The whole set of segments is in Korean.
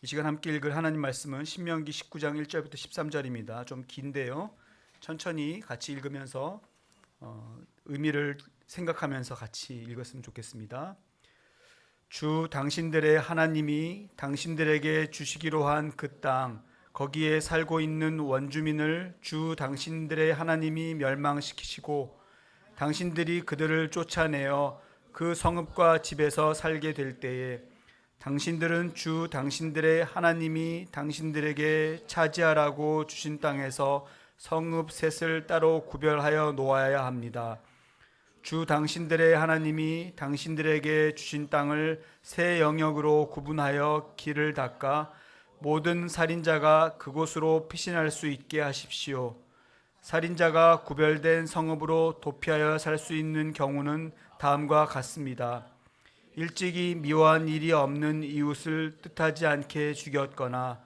이 시간 함께 읽을 하나님 말씀은 신명기 19장 1절부터 13절입니다. 좀 긴데요. 천천히 같이 읽으면서 의미를 생각하면서 같이 읽었으면 좋겠습니다. 주 당신들의 하나님이 당신들에게 주시기로 한 그 땅, 거기에 살고 있는 원주민을 주 당신들의 하나님이 멸망시키시고 당신들이 그들을 쫓아내어 그 성읍과 집에서 살게 될 때에 당신들은 주 당신들의 하나님이 당신들에게 차지하라고 주신 땅에서 성읍 셋을 따로 구별하여 놓아야 합니다. 주 당신들의 하나님이 당신들에게 주신 땅을 세 영역으로 구분하여 길을 닦아 모든 살인자가 그곳으로 피신할 수 있게 하십시오. 살인자가 구별된 성읍으로 도피하여 살 수 있는 경우는 다음과 같습니다. 일찍이 미워한 일이 없는 이웃을 뜻하지 않게 죽였거나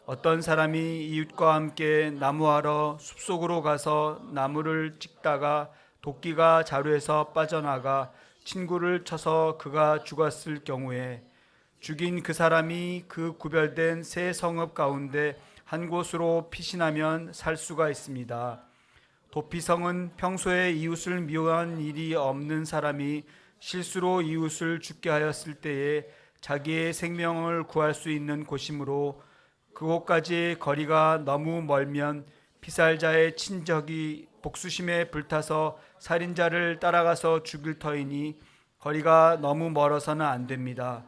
어떤 사람이 이웃과 함께 나무하러 숲속으로 가서 나무를 찍다가 도끼가 자루에서 빠져나가 친구를 쳐서 그가 죽었을 경우에 죽인 그 사람이 그 구별된 세 성읍 가운데 한 곳으로 피신하면 살 수가 있습니다. 도피성은 평소에 이웃을 미워한 일이 없는 사람이 실수로 이웃을 죽게 하였을 때에 자기의 생명을 구할 수 있는 곳이므로 그곳까지의 거리가 너무 멀면 피살자의 친척이 복수심에 불타서 살인자를 따라가서 죽일 터이니 거리가 너무 멀어서는 안 됩니다.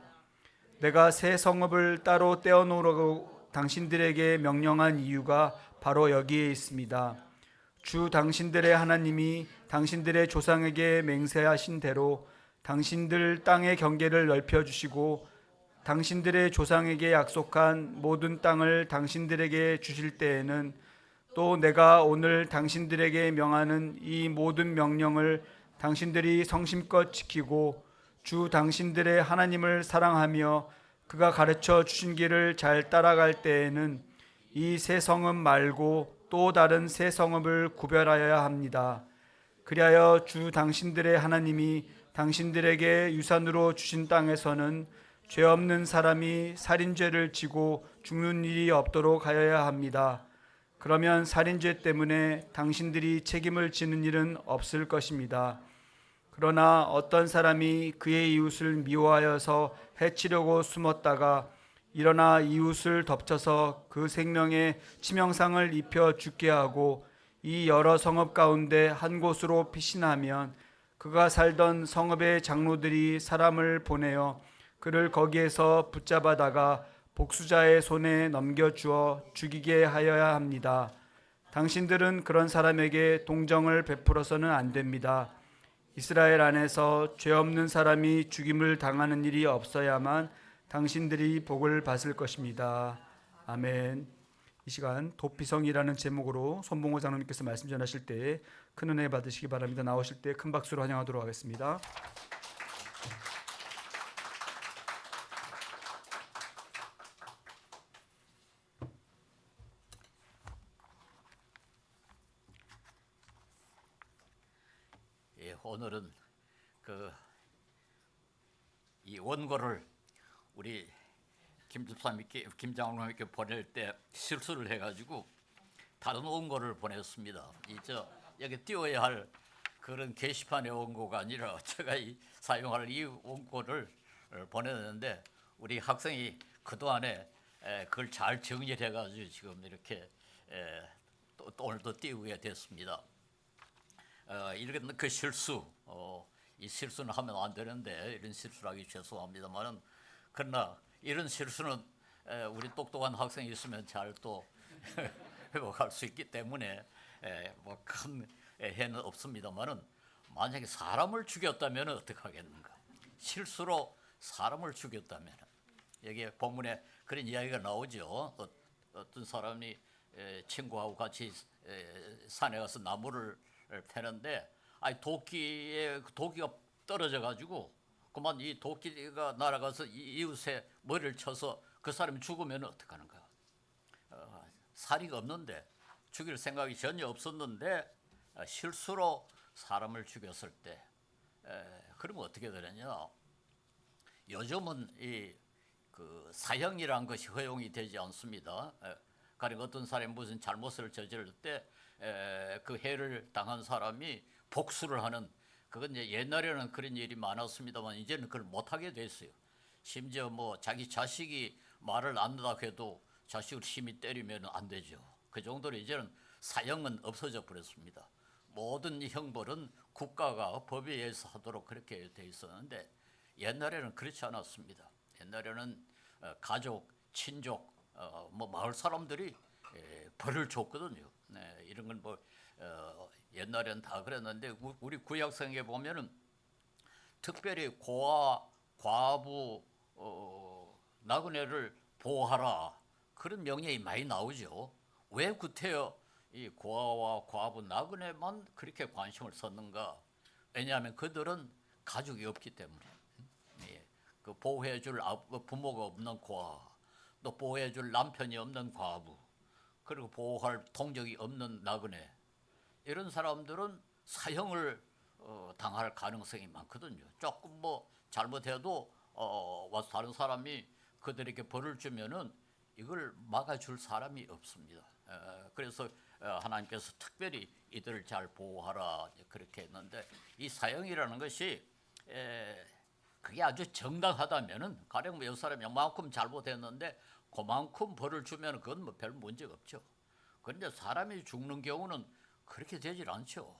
내가 새 성읍을 따로 떼어놓으라고 당신들에게 명령한 이유가 바로 여기에 있습니다. 주 당신들의 하나님이 당신들의 조상에게 맹세하신 대로 당신들 땅의 경계를 넓혀주시고 당신들의 조상에게 약속한 모든 땅을 당신들에게 주실 때에는 또 내가 오늘 당신들에게 명하는 이 모든 명령을 당신들이 성심껏 지키고 주 당신들의 하나님을 사랑하며 그가 가르쳐 주신 길을 잘 따라갈 때에는 이 새 성읍 말고 또 다른 새 성읍을 구별하여야 합니다. 그리하여 주 당신들의 하나님이 당신들에게 유산으로 주신 땅에서는 죄 없는 사람이 살인죄를 지고 죽는 일이 없도록 하여야 합니다. 그러면 살인죄 때문에 당신들이 책임을 지는 일은 없을 것입니다. 그러나 어떤 사람이 그의 이웃을 미워하여서 해치려고 숨었다가 일어나 이웃을 덮쳐서 그 생명에 치명상을 입혀 죽게 하고 이 여러 성읍 가운데 한 곳으로 피신하면 그가 살던 성읍의 장로들이 사람을 보내어 그를 거기에서 붙잡아다가 복수자의 손에 넘겨주어 죽이게 하여야 합니다. 당신들은 그런 사람에게 동정을 베풀어서는 안 됩니다. 이스라엘 안에서 죄 없는 사람이 죽임을 당하는 일이 없어야만 당신들이 복을 받을 것입니다. 아멘. 이 시간 도피성이라는 제목으로 손봉호 장로님께서 말씀 전하실 때 큰 은혜 받으시기 바랍니다. 나오실 때 큰 박수로 환영하도록 하겠습니다. 예, 오늘은 이 원고를 우리 김장로님께 보낼 때 실수를 해가지고 다른 원고를 보냈습니다. 여기 띄워야 할 그런 게시판의 원고가 아니라 제가 사용할 이 원고를 보냈는데 우리 학생이 그 동안에 그걸 잘 정리를 해가지고 지금 이렇게 또 오늘도 띄우게 됐습니다. 이런 그 실수, 이 실수는 하면 안 되는데 이런 실수를 하기 죄송합니다만은 그러나 이런 실수는 우리 똑똑한 학생이 있으면 잘 또 회복할 수 있기 때문에 뭐 큰 해는 없습니다만은 만약에 사람을 죽였다면 어떻게 하겠는가? 실수로 사람을 죽였다면 여기 본문에 그런 이야기가 나오죠. 어떤 사람이 친구하고 같이 산에 가서 나무를 패는데 도끼가 떨어져 가지고 그만 이 도끼가 날아가서 이웃의 머리를 쳐서 그 사람이 죽으면 어떡하는가? 살이가 없는데 죽일 생각이 전혀 없었는데 실수로 사람을 죽였을 때 그러면 어떻게 되느냐? 요즘은 그 사형이란 것이 허용이 되지 않습니다. 가령 어떤 사람이 무슨 잘못을 저지를 때 그 해를 당한 사람이 복수를 하는, 그건 이제 옛날에는 그런 일이 많았습니다만 이제는 그걸 못하게 됐어요. 심지어 뭐 자기 자식이 말을 안 듣다 해도 자식을 심히 때리면 안 되죠. 그 정도로 이제는 사형은 없어져 버렸습니다. 모든 형벌은 국가가 법에 의해서 하도록 그렇게 돼 있었는데 옛날에는 그렇지 않았습니다. 옛날에는 가족, 친족, 뭐 마을 사람들이 벌을 줬거든요. 네, 이런 건 뭐 옛날에는 다 그랬는데 우리 구약성에 보면은 특별히 고아, 과부, 나그네를 보호하라 그런 명령이 많이 나오죠. 왜 구태여 이 고아와 과부, 나그네만 그렇게 관심을 쏟는가? 왜냐하면 그들은 가족이 없기 때문에. 예, 그 보호해줄 부모가 없는 고아, 또 보호해줄 남편이 없는 과부, 그리고 보호할 동력이 없는 나그네, 이런 사람들은 사형을 당할 가능성이 많거든요. 조금 뭐 잘못해도 와서 다른 사람이 그들에게 벌을 주면은 이걸 막아줄 사람이 없습니다. 그래서 하나님께서 특별히 이들을 잘 보호하라 그렇게 했는데, 이 사형이라는 것이 그게 아주 정당하다면은, 가령 뭐 이 사람이 요만큼 잘못했는데 그만큼 벌을 주면 그건 뭐 별 문제가 없죠. 그런데 사람이 죽는 경우는 그렇게 되질 않죠.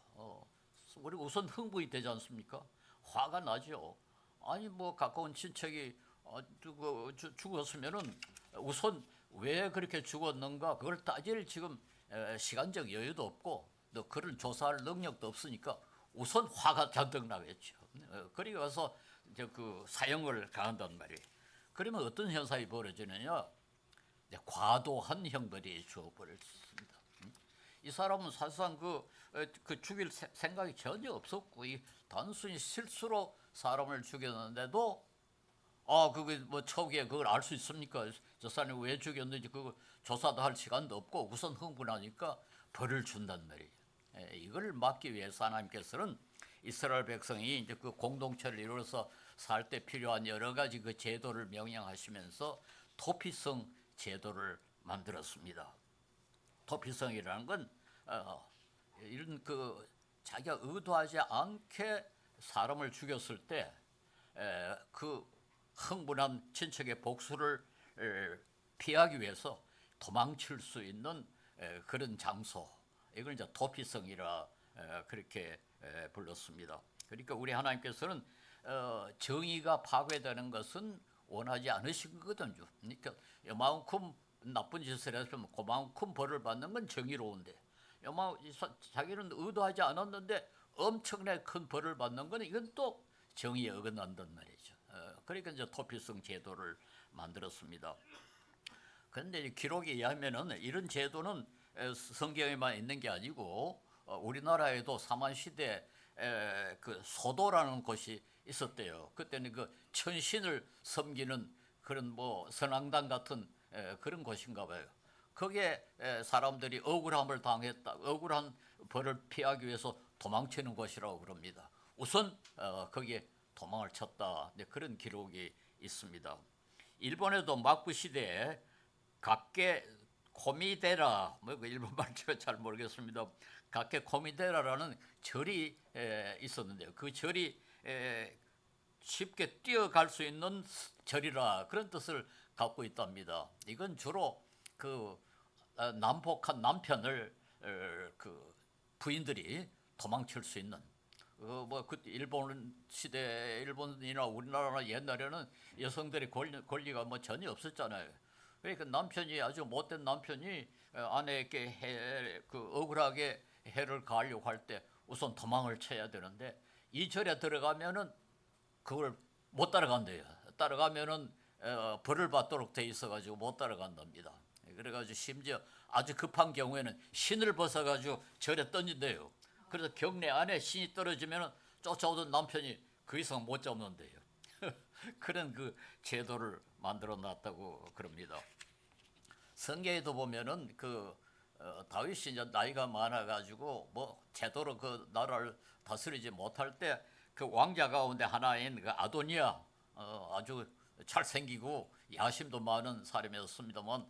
우리 우선 흥분이 되지 않습니까? 화가 나죠. 아니 뭐 가까운 친척이 죽었으면은 우선 왜 그렇게 죽었는가 그걸 따질 지금 시간적 여유도 없고 또 그런 조사할 능력도 없으니까 우선 화가 잔뜩 나겠죠. 그리고 와서 이제 그 사형을 가한단 말이에요. 그러면 어떤 현상이 벌어지느냐? 이제 과도한 형벌이 주어버렸습니다. 이 사람은 사실상 그 죽일 생각이 전혀 없었고, 이 단순히 실수로 사람을 죽였는데도 그게 뭐 초기에 그걸 알 수 있습니까? 저 사람이 왜 죽였는지 그거 조사도 할 시간도 없고 우선 흥분하니까 벌을 준단 말이에요. 이걸 막기 위해서 하나님께서는 이스라엘 백성이 이제 그 공동체를 이루어서 살 때 필요한 여러 가지 그 제도를 명령하시면서 토피성 제도를 만들었습니다. 도피성이라는 건 이런 그 자기가 의도하지 않게 사람을 죽였을 때 그 흥분한 친척의 복수를 피하기 위해서 도망칠 수 있는 그런 장소, 이걸 이제 도피성이라 그렇게 불렀습니다. 그러니까 우리 하나님께서는 정의가 파괴되는 것은 원하지 않으신 거거든요. 그러니까 이만큼 나쁜 짓을 했으면 그만큼 벌을 받는 건 정의로운데, 자기는 의도하지 않았는데 엄청나게 큰 벌을 받는 건 이건 또 정의에 어긋난단 말이죠. 그러니까 이제 토피성 제도를 만들었습니다. 그런데 기록에 의하면은 이런 제도는 성경에만 있는 게 아니고 우리나라에도 사만 시대 그 소도라는 곳이 있었대요. 그때는 그 천신을 섬기는 그런 뭐 선앙당 같은 그런 곳인가 봐요. 거기에 사람들이 억울함을 당했다, 억울한 벌을 피하기 위해서 도망치는 곳이라고 그럽니다. 우선 거기에 도망을 쳤다, 그런 기록이 있습니다. 일본에도 막부 시대에 각계 코미데라, 뭐 일본 말로 잘 모르겠습니다. 각계 코미데라라는 절이 있었는데요. 그 절이 쉽게 뛰어갈 수 있는 절이라 그런 뜻을 갖고 있답니다. 이건 주로 그 난폭한 남편을 그 부인들이 도망칠 수 있는, 그 일본 시대, 일본이나 우리나라나 옛날에는 여성들의 권리가 뭐 전혀 없었잖아요. 그러니까 남편이 아주 못된 남편이 아내에게 억울하게 해를 가하려고 할 때 우선 도망을 쳐야 되는데, 이 절에 들어가면은 그걸 못 따라간대요. 따라가면은 벌을 받도록 돼 있어가지고 못 따라간답니다. 그래가지고 심지어 아주 급한 경우에는 신을 벗어가지고 절에 던진대요. 그래서 경내 안에 신이 떨어지면은 쫓아오던 남편이 그 이상 못 잡는데요. 그런 그 제도를 만들어 놨다고 그럽니다. 성경에도 보면은 다윗이 이제 나이가 많아가지고 뭐 제대로 그 나라를 다스리지 못할 때 그 왕자 가운데 하나인 그 아도니아, 아주 잘생기고 야심도 많은 사람이었습니다만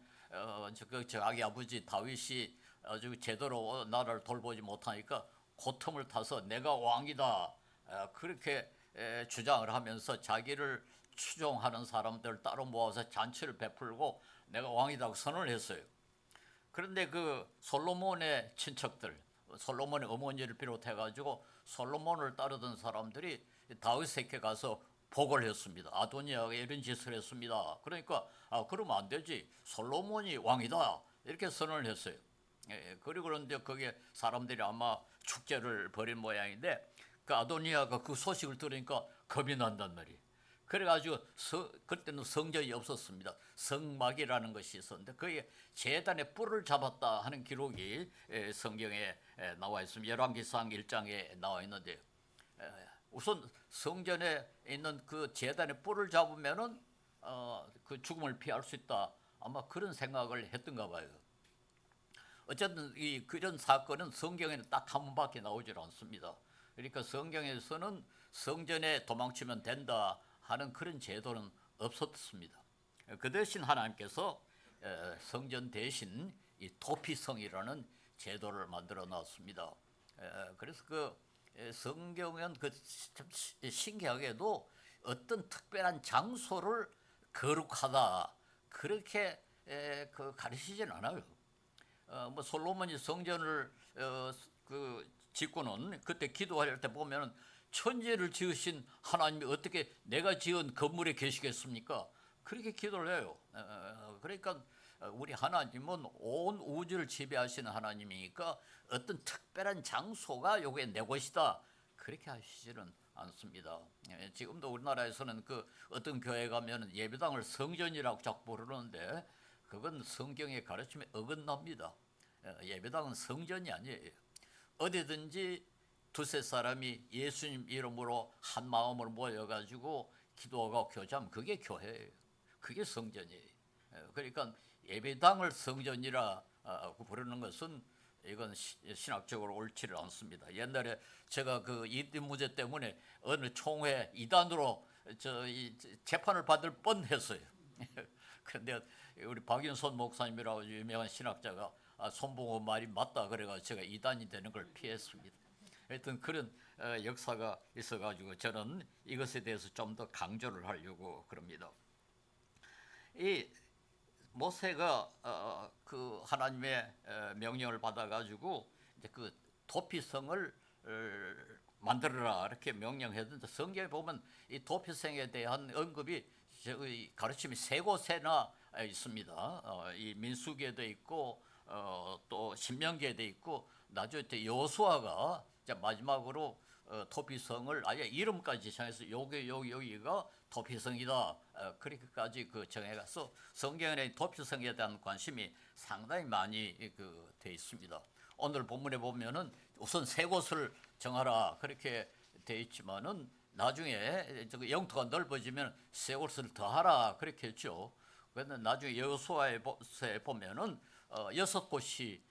자기 아버지 다윗이 아주 제대로 나라를 돌보지 못하니까 고통을 타서 내가 왕이다 그렇게 주장을 하면서 자기를 추종하는 사람들 따로 모아서 잔치를 베풀고 내가 왕이라고 선언을 했어요. 그런데 그 솔로몬의 친척들, 솔로몬의 어머니를 비롯해 가지고 솔로몬을 따르던 사람들이 다윗에게 가서 보고를 했습니다. 아도니아가 이런 짓을 했습니다. 그러니까 그러면 안 되지. 솔로몬이 왕이다. 이렇게 선언을 했어요. 그리고 그런데 거기에 사람들이 아마 축제를 벌인 모양인데 그 아도니아가 그 소식을 들으니까 겁이 난단 말이에요. 그래가지고 그때는 성전이 없었습니다. 성막이라는 것이 있었는데 그게 제단의 뿔을 잡았다 하는 기록이 성경에 나와 있습니다. 열왕기상 1장에 나와 있는데 우선 성전에 있는 그 제단의 뿔을 잡으면은 그 죽음을 피할 수 있다. 아마 그런 생각을 했던가 봐요. 어쨌든 그런 사건은 성경에는 딱 한 번밖에 나오질 않습니다. 그러니까 성경에서는 성전에 도망치면 된다 하는 그런 제도는 없었습니다. 그 대신 하나님께서 성전 대신 이 도피성이라는 제도를 만들어 놨습니다. 그래서 그 성경은 참 신기하게도 어떤 특별한 장소를 거룩하다 그렇게 그 가르치진 않아요. 뭐 솔로몬이 성전을 짓고는 그때 기도할 때 보면은 천지를 지으신 하나님이 어떻게 내가 지은 건물에 계시겠습니까? 그렇게 기도를 해요. 그러니까 우리 하나님은 온 우주를 지배하시는 하나님이니까 어떤 특별한 장소가 요게 내 곳이다 그렇게 하시지는 않습니다. 지금도 우리나라에서는 그 어떤 교회 가면 예배당을 성전이라고 자꾸 부르는데 그건 성경의 가르침에 어긋납니다. 예배당은 성전이 아니에요. 어디든지 두세 사람이 예수님 이름으로 한 마음으로 모여가지고 기도하고 교제하면 그게 교회예요. 그게 성전이에요. 그러니까 예배당을 성전이라 부르는 것은 이건 신학적으로 옳지를 않습니다. 옛날에 제가 그 이딘무죄 때문에 어느 총회 이단으로 재판을 받을 뻔했어요. 그런데 우리 박윤선 목사님이라고 유명한 신학자가 손봉호 말이 맞다 그래가지고 제가 이단이 되는 걸 피했습니다. 하여튼 그런 역사가 있어가지고 저는 이것에 대해서 좀 더 강조를 하려고 그럽니다. 이 모세가 그 하나님의 명령을 받아가지고 이제 그 도피성을 만들어라 이렇게 명령했는데 성경에 보면 이 도피성에 대한 언급이 가르침이 세 곳에나 있습니다. 이 민수기에도 있고 또 신명기에도 있고 나중에 여호수아가 마지막으로 도피성을 아예 이름까지 정해서 여기가 도피성이다 그렇게까지 정해가서 성경에 도피성에 대한 관심이 상당히 많이 돼 있습니다. 오늘 본문에 보면은 우선 세 곳을 정하라 그렇게 돼 있지만은 나중에 영토가 넓어지면 세 곳을 더하라 그렇게 했죠. 그런데 나중에 여호수아에 보면은 6곳이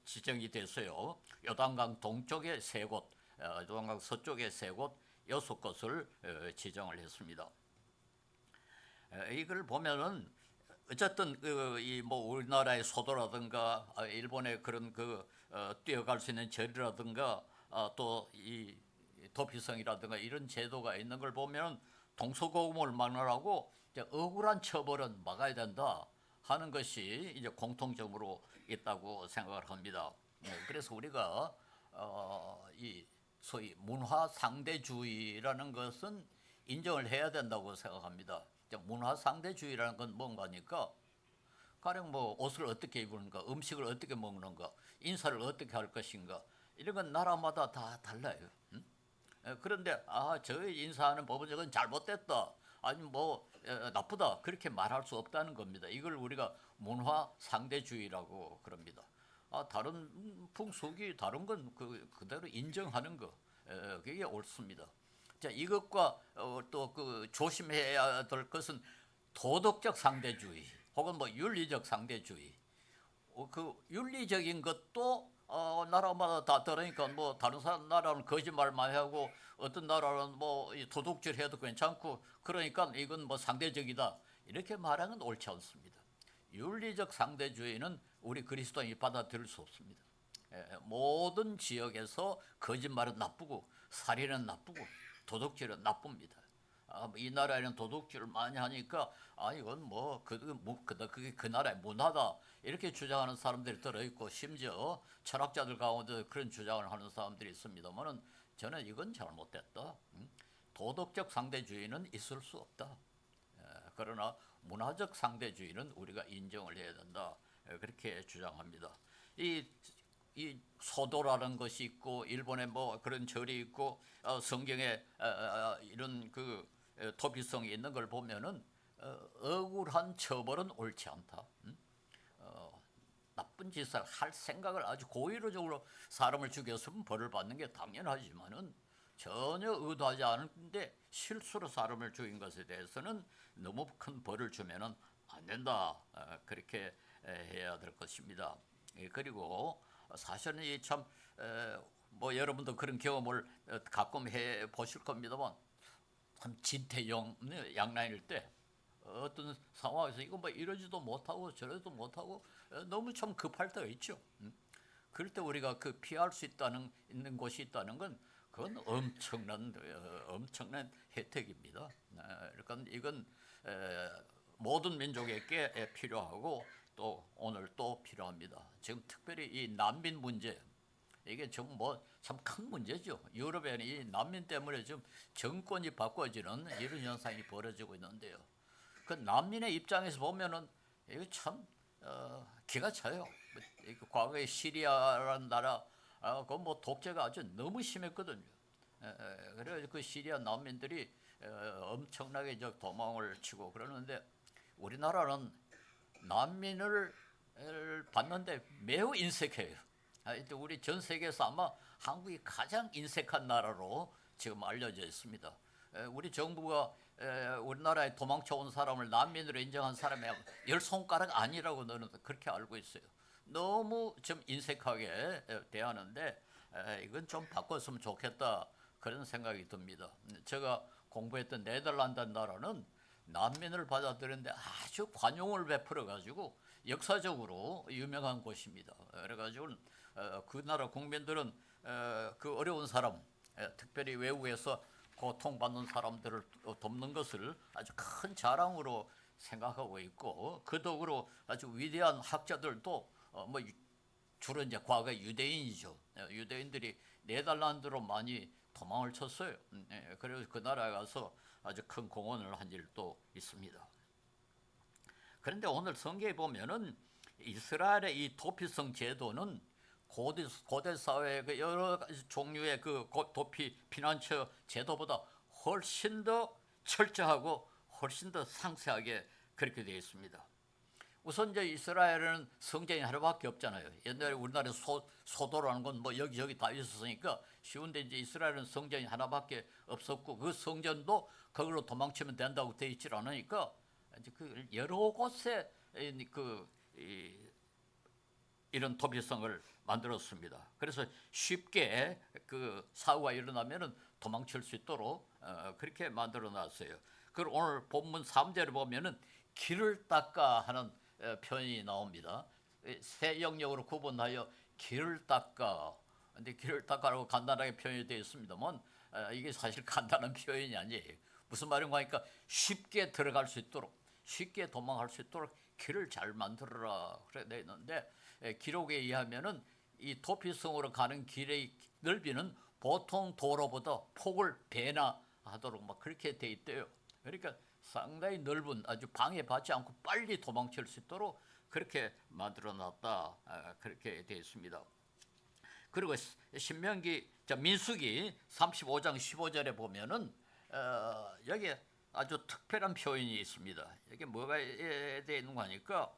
지정이 됐어요. 요단강 동쪽에 세 곳, 요단강 서쪽에 세 곳, 6곳을 지정을 했습니다. 이걸 보면은 어쨌든 우리나라의 소도라든가 일본의 그런 뛰어갈 수 있는 절이라든가 또 이 도피성이라든가 이런 제도가 있는 걸 보면 동서고금을 막느라고 억울한 처벌은 막아야 된다 하는 것이 이제 공통점으로 있다고 생각을 합니다. 그래서 우리가 이 소위 문화 상대주의라는 것은 인정을 해야 된다고 생각합니다. 문화 상대주의라는 건 뭔가니까 가령 뭐 옷을 어떻게 입는가, 음식을 어떻게 먹는가, 인사를 어떻게 할 것인가 이런 건 나라마다 다 달라요. 그런데 저의 인사하는 법은 저건 잘못됐다. 아니면 나쁘다 그렇게 말할 수 없다는 겁니다. 이걸 우리가 문화 상대주의라고 그럽니다. 다른 풍속이 다른 건 그대로 인정하는 거 그게 옳습니다. 자, 이것과 또 조심해야 될 것은 도덕적 상대주의 혹은 윤리적 상대주의. 그 윤리적인 것도 나라마다 다 다르니까 뭐 다른 나라는 거짓말 많이 하고 어떤 나라는 뭐 도둑질 해도 괜찮고 그러니까 이건 뭐 상대적이다 이렇게 말하는 건 옳지 않습니다. 윤리적 상대주의는 우리 그리스도인이 받아들일 수 없습니다. 모든 지역에서 거짓말은 나쁘고 살인은 나쁘고 도둑질은 나쁩니다. 이 나라에는 도둑질을 많이 하니까 이건 그게 그 나라의 문화다 이렇게 주장하는 사람들이 들어있고 심지어 철학자들 가운데 그런 주장을 하는 사람들이 있습니다만은 저는 이건 잘못됐다. 도덕적 상대주의는 있을 수 없다. 그러나 문화적 상대주의는 우리가 인정을 해야 된다. 그렇게 주장합니다. 이 소도라는 것이 있고 일본에 뭐 그런 절이 있고 성경에 이런 그 도피성이 있는 걸 보면은 억울한 처벌은 옳지 않다. 나쁜 짓을 할 생각을 아주 고의로적으로 사람을 죽였으면 벌을 받는 게 당연하지만은 전혀 의도하지 않은데 실수로 사람을 죽인 것에 대해서는 너무 큰 벌을 주면은 안 된다. 그렇게 해야 될 것입니다. 그리고 사실은 이참뭐 여러분도 그런 경험을 가끔 해 보실 겁니다만 참 진퇴영 양난일 때 어떤 상황에서 이거 뭐 이러지도 못하고 저러지도 못하고 너무 참 급할 때가 있죠. 그럴 때 우리가 그 피할 수 있는 곳이 있다는 건 그건 엄청난 혜택입니다. 그러니까 이건 모든 민족에게 필요하고 또 오늘 또 필요합니다. 지금 특별히 이 난민 문제 이게 좀 뭐 참 큰 문제죠. 유럽에는 이 난민 때문에 좀 정권이 바꿔지는 이런 현상이 벌어지고 있는데요. 그 난민의 입장에서 보면은 이거 참 기가 차요. 과거에 시리아라는 나라 그뭐 독재가 아주 너무 심했거든요. 그래서 그 시리아 난민들이 엄청나게 도망을 치고 그러는데 우리나라는 난민을 받는데 매우 인색해요. 우리 전 세계에서 아마 한국이 가장 인색한 나라로 지금 알려져 있습니다. 우리 정부가 우리나라에 도망쳐 온 사람을 난민으로 인정한 사람이 10손가락 아니라고 너는 그렇게 알고 있어요. 너무 좀 인색하게 대하는데 이건 좀 바꿨으면 좋겠다 그런 생각이 듭니다. 제가 공부했던 네덜란드 나라는 난민을 받아들이는데 아주 관용을 베풀어 가지고 역사적으로 유명한 곳입니다. 그래가지고 그 나라 국민들은 그 어려운 사람, 특별히 외국에서 고통받는 사람들을 돕는 것을 아주 큰 자랑으로 생각하고 있고 그 덕으로 아주 위대한 학자들도 뭐 주로 이제 과거 유대인이죠. 유대인들이 네덜란드로 많이 도망을 쳤어요. 그래서 그 나라에 가서 아주 큰 공헌을 한 일도 있습니다. 그런데 오늘 성경에 보면은 이스라엘의 이 도피성 제도는 고대 사회의 그 여러 가지 종류의 그 도피 피난처 제도보다 훨씬 더 철저하고 훨씬 더 상세하게 그렇게 되어 있습니다. 우선 이제 이스라엘은 성전이 하나밖에 없잖아요. 옛날에 우리나라에 소도라는 건 뭐 여기저기 다 있었으니까 쉬운데 이제 이스라엘은 성전이 하나밖에 없었고 그 성전도 그걸로 도망치면 된다고 되어 있질 않으니까 이제 그 여러 곳에 이런 도피성을 만들었습니다. 그래서 쉽게 그 사고가 일어나면은 도망칠 수 있도록 그렇게 만들어놨어요. 그리고 오늘 본문 3절을 보면은 길을 닦아 하는 표현이 나옵니다. 세 영역으로 구분하여 길을 닦아. 근데 길을 닦아라고 간단하게 표현이 되어 있습니다만 이게 사실 간단한 표현이 아니에요. 무슨 말인가 하니까 쉽게 들어갈 수 있도록 쉽게 도망할 수 있도록 길을 잘 만들어라 그래 되어 있는데 기록에 의하면은 이 도피성으로 가는 길의 넓이는 보통 도로보다 폭을 배나 하도록 막 그렇게 돼 있대요. 그러니까 상당히 넓은 아주 방해받지 않고 빨리 도망칠 수 있도록 그렇게 만들어놨다 그렇게 되어 있습니다. 그리고 민수기 35장 15절에 보면은 여기 아주 특별한 표현이 있습니다. 여기 뭐가 되어 있는 거 하니까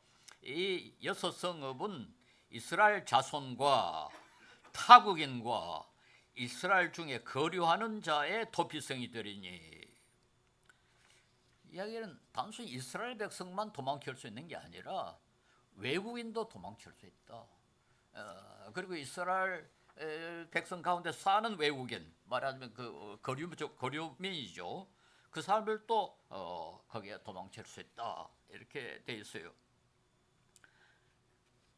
이 여섯 성읍은 이스라엘 자손과 타국인과 이스라엘 중에 거류하는 자의 도피성이 되리니 이야기는 단순히 이스라엘 백성만 도망칠 수 있는 게 아니라 외국인도 도망칠 수 있다. 그리고 이스라엘 백성 가운데 사는 외국인, 말하자면 그 거류민이죠. 그 사람들도 거기에 도망칠 수 있다 이렇게 돼 있어요.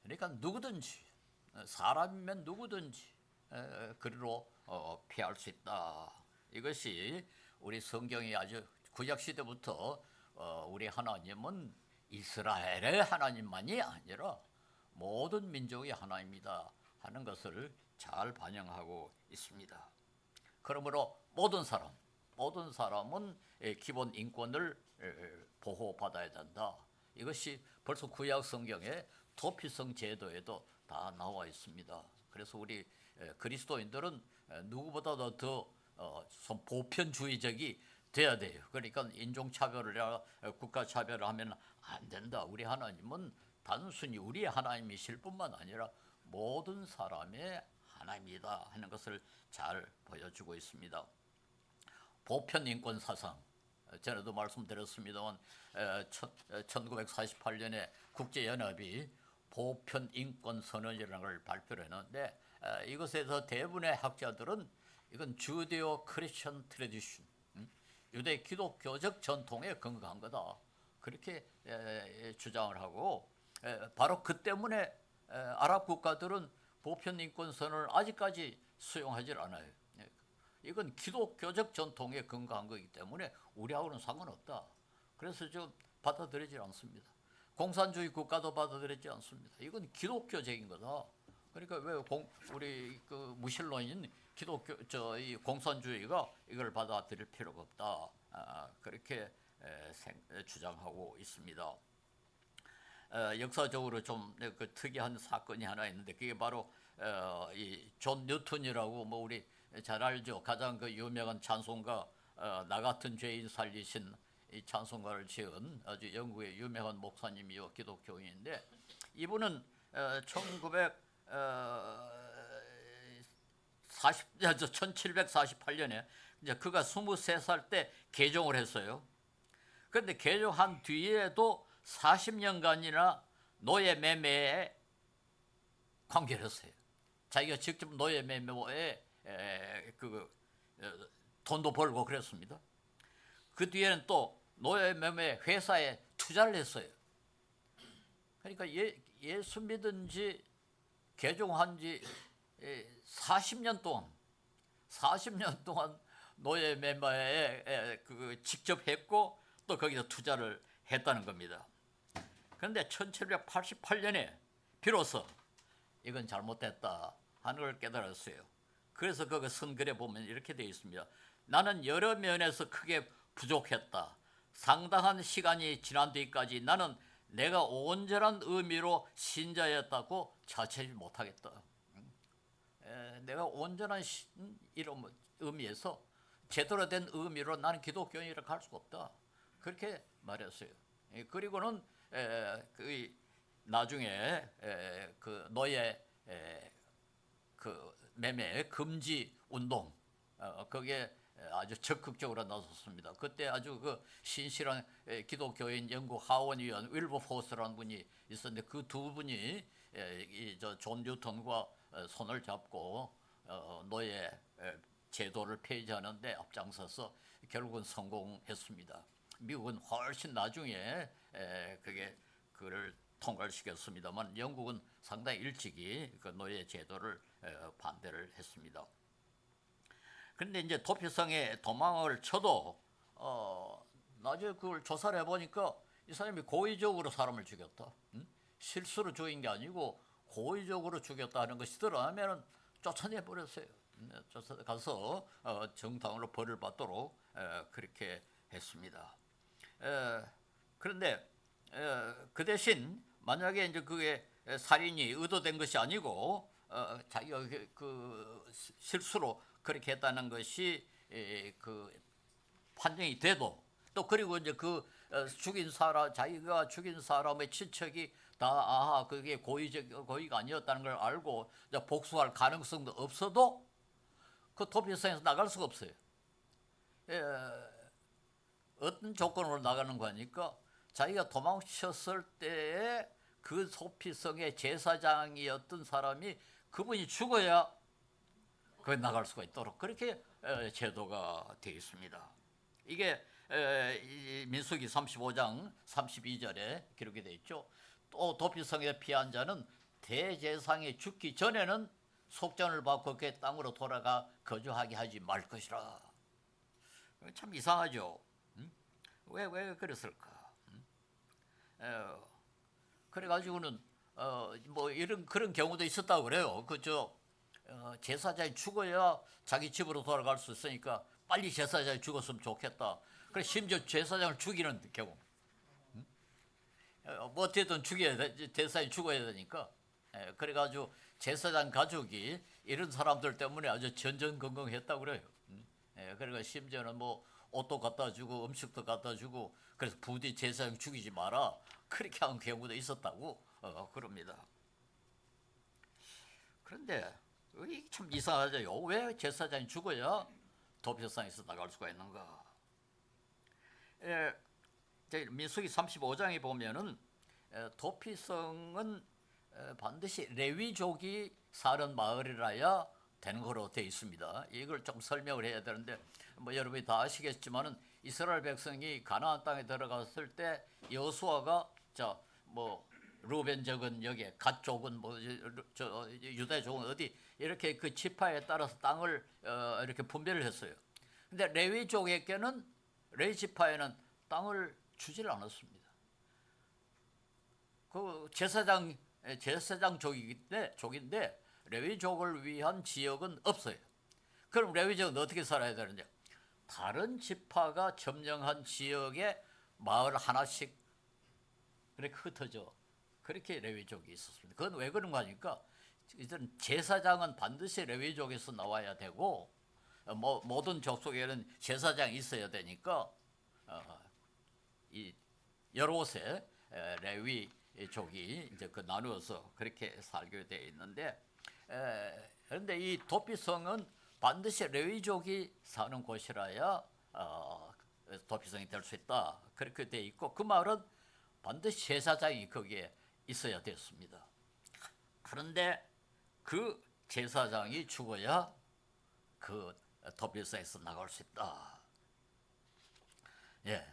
그러니까 누구든지 사람이면 누구든지 그리로 피할 수 있다. 이것이 우리 성경이 아주 구약 시대부터 우리 하나님은 이스라엘의 하나님만이 아니라 모든 민족의 하나님이다 하는 것을 잘 반영하고 있습니다. 그러므로 모든 사람은 기본 인권을 보호받아야 된다. 이것이 벌써 구약 성경의 도피성 제도에도 다 나와 있습니다. 그래서 우리 그리스도인들은 누구보다도 더 보편주의적이 돼야 돼요. 그러니까 인종차별이나 국가차별을 하면 안 된다. 우리 하나님은 단순히 우리의 하나님이실 뿐만 아니라 모든 사람의 하나님이다 하는 것을 잘 보여주고 있습니다. 보편인권 사상, 전에도 말씀드렸습니다만 1948년에 국제연합이 보편인권선언이라는 걸 발표를 했는데 이것에서 대부분의 학자들은 이건 주데오 크리스천 트래디션, 유대 기독교적 전통에 근거한 거다. 그렇게 주장을 하고 바로 그 때문에 아랍 국가들은 보편인권선언을 아직까지 수용하지 않아요. 이건 기독교적 전통에 근거한 거기 때문에 우리하고는 상관없다. 그래서 좀 받아들이지 않습니다. 공산주의 국가도 받아들이지 않습니다. 이건 기독교적인 거다. 그러니까 왜 우리 그 무신론인 기독교 이 공산주의가 이걸 받아들일 필요가 없다. 그렇게 주장하고 있습니다. 역사적으로 좀 그 특이한 사건이 하나 있는데 그게 바로 이 존 뉴턴이라고 뭐 우리 잘 알죠. 가장 그 유명한 찬송가 나 같은 죄인 살리신 이 찬송가를 지은 아주 영국의 유명한 목사님이요 기독교인인데 이분은 1748년에 이제 그가 23살 때 개종을 했어요. 그런데 개종한 뒤에도 40년간이나 노예 매매에 관계를 했어요. 자기가 직접 노예 매매에 돈도 벌고 그랬습니다. 그 뒤에는 또 노예 매매 회사에 투자를 했어요. 그러니까 예수 믿은 지 개종한 지 40년 동안 노예 매매에 직접 했고 또 거기서 투자를 했다는 겁니다. 그런데 1788년에 비로소 이건 잘못됐다 하는 걸 깨달았어요. 그래서 그 선글에 보면 이렇게 되어 있습니다. 나는 여러 면에서 크게 부족했다. 상당한 시간이 지난 뒤까지 나는 내가 온전한 의미로 신자였다고 자처하지 못하겠다. 내가 온전한 이런 의미에서 제대로 된 의미로 나는 기독교인이라고 할 수가 없다. 그렇게 말했어요. 그리고는 나중에 그 노예 그 매매 금지 운동 거기에 아주 적극적으로 나섰습니다. 그때 아주 그 신실한 기독교인 영국 하원의원 윌버포스라는 분이 있었는데 그 두 분이 존 뉴턴과 손을 잡고 노예 제도를 폐지하는데 앞장서서 결국은 성공했습니다. 미국은 훨씬 나중에 그를 통과시켰습니다만 영국은 상당히 일찍이 그 노예 제도를 반대를 했습니다. 그런데 이제 도피성에 도망을 쳐도 나중에 그걸 조사를 해보니까 이 사람이 고의적으로 사람을 죽였다. 실수로 죽인 게 아니고 고의적으로 죽였다 하는 것이 드러나면 쫓아내버렸어요. 쫓아가서 정당으로 벌을 받도록 그렇게 했습니다. 그런데 그 대신 만약에 이제 그게 살인이 의도된 것이 아니고 자기가 그 실수로 그렇게 했다는 것이 그 판정이 돼도 또 그리고 이제 그 자기가 죽인 사람의 친척이 다 그게 고의가 아니었다는 걸 알고 이제 복수할 가능성도 없어도 그 도피성에서 나갈 수가 없어요. 어떤 조건으로 나가는 거니까 자기가 도망쳤을 때에 그 도피성의 제사장이었던 사람이 그분이 죽어야 그 나갈 수가 있도록 그렇게 제도가 되어 있습니다. 이게 이 민수기 35장 32절에 기록이 되어 있죠. 또 도피성에 피한 자는 대제사장이 죽기 전에는 속전을 받고 그 땅으로 돌아가 거주하게 하지 말 것이라. 참 이상하죠. 왜 그랬을까? 그래가지고는 뭐 이런 그런 경우도 있었다고 그래요. 그저 제사장이 죽어야 자기 집으로 돌아갈 수 있으니까 빨리 제사장이 죽었으면 좋겠다. 그래 심지어 제사장을 죽이는 경우. 뭐 어쨌든 죽여야 돼. 제사장이 죽어야 되니까. 그래가지고 제사장 가족이 이런 사람들 때문에 아주 전전긍긍했다고 그래요. 그러니까 심지어는 뭐 옷도 갖다 주고 음식도 갖다 주고 그래서 부디 제사장 죽이지 마라 그렇게 한 경우도 있었다고 그럽니다. 그런데 이게 참 이상하죠. 왜 제사장이 죽어야 도피성에서 나갈 수가 있는가? 민수기 35장에 보면은 도피성은 반드시 레위족이 사는 마을이라야 되는 거로 되어 있습니다. 이걸 좀 설명을 해야 되는데 뭐 여러분이 다 아시겠지만은 이스라엘 백성이 가나안 땅에 들어갔을 때 여호수아가 뭐 루벤족은 여기, 갓족은 뭐 저 유다족은 어디 이렇게 그 지파에 따라서 땅을 이렇게 분배를 했어요. 근데 레위족에게는 레위 지파에는 땅을 주질 않았습니다. 그 제사장 족인데 레위족을 위한 지역은 없어요. 그럼 레위족은 어떻게 살아야 되느냐? 다른 지파가 점령한 지역에 마을 하나씩 그렇게 흩어져. 그렇게 레위족이 있었습니다. 그건 왜 그런 거 하니까 이들은 제사장은 반드시 레위족에서 나와야 되고 모든 족속에는 제사장이 있어야 되니까 이 여러 곳에 레위족이 이제 그 나누어서 그렇게 살게 되어 있는데 그런데 이 도피성은 반드시 레위족이 사는 곳이라야 도피성이 될 수 있다. 그렇게 되어 있고 그 말은 반드시 제사장이 거기에 있어야 됐습니다. 그런데 그 제사장이 죽어야 그 도피성에서 나갈 수 있다. 예,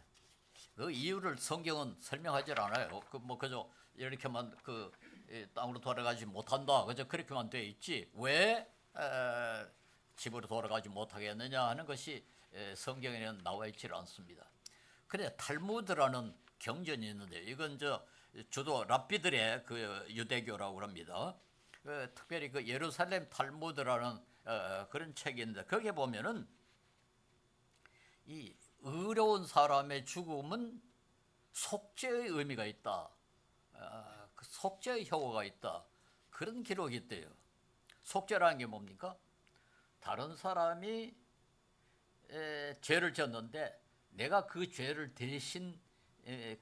그 이유를 성경은 설명하지 않아요. 그저 이렇게만 땅으로 돌아가지 못한다. 그저 그렇게만 돼 있지. 왜 집으로 돌아가지 못하겠느냐 하는 것이 성경에는 나와 있지 않습니다. 그래 탈무드라는 경전이 있는데 이건 주도 랍비들의 그 유대교라고 합니다. 특별히 그 예루살렘 탈무드라는 그런 책이 있는데 거기에 보면은 이 의로운 사람의 죽음은 속죄의 의미가 있다. 그 속죄의 효과가 있다. 그런 기록이 있대요. 속죄라는 게 뭡니까? 다른 사람이 죄를 졌는데 내가 그 죄를 대신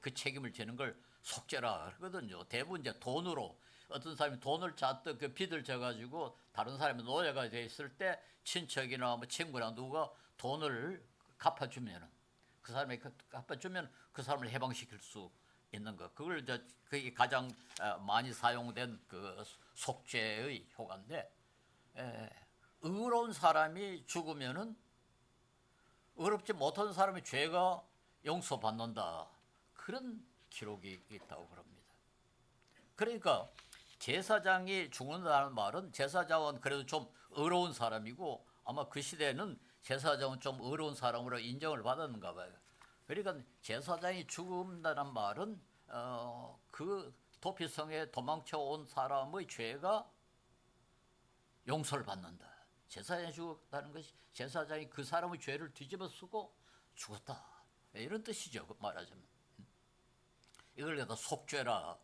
그 책임을 지는 걸 속죄라 그러거든요. 대부분 이제 돈으로 어떤 사람이 돈을 잤던 그 빚을 져가지고 다른 사람이 노예가 돼 있을 때 친척이나 뭐 친구나 누가 돈을 갚아주면은 그 사람이 갚아주면 그 사람을 해방시킬 수 있는 거. 그걸 그게 가장 많이 사용된 그 속죄의 효과인데 의로운 사람이 죽으면은 의롭지 못한 사람의 죄가 용서받는다. 그런 기록이 있다고 그럽니다. 그러니까 제사장이 죽는다는 말은 제사장은 그래도 좀 의로운 사람이고 아마 그 시대에는 제사장은 좀 의로운 사람으로 인정을 받았는가 봐요. 그러니까 제사장이 죽는다는 말은 그 도피성에 도망쳐 온 사람의 죄가 용서를 받는다. 제사장이 죽었다는 것이 제사장이 그 사람의 죄를 뒤집어 쓰고 죽었다. 이런 뜻이죠. 말하자면. 이걸 갖다 속죄라